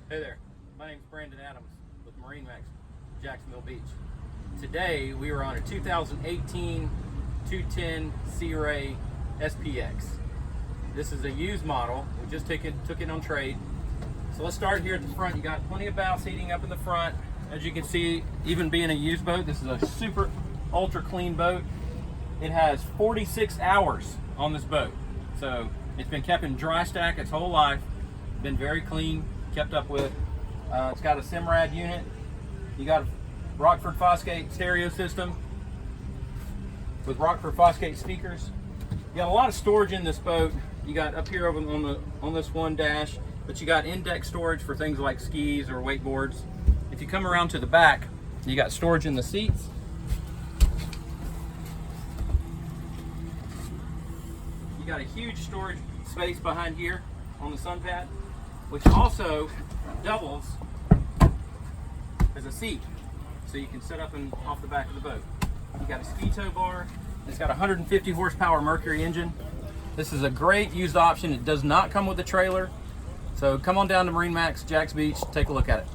Hey there, my name's Brandon Adams with MarineMax, Jacksonville Beach. Today we are on a 2018 210 Sea Ray SPX. This is a used model. We just took it on trade. So let's start here at the front. You got plenty of bow seating up in the front. As you can see, even being a used boat, this is a super ultra clean boat. It has 46 hours on this boat. So it's been kept in dry stack its whole life. Been very clean, kept up with. It's got a Simrad unit. You got a Rockford Fosgate stereo system with Rockford Fosgate speakers. You got a lot of storage in this boat. You got up here over on this one dash, but you got in-deck storage for things like skis or wakeboards. If you come around to the back, you got storage in the seats. You got a huge storage space behind here on the sun pad, which also doubles as a seat, so you can sit up and off the back of the boat. You got a ski tow bar. It's got a 150 horsepower Mercury engine. This is a great used option. It does not come with a trailer. So come on down to MarineMax, Jacks Beach, take a look at it.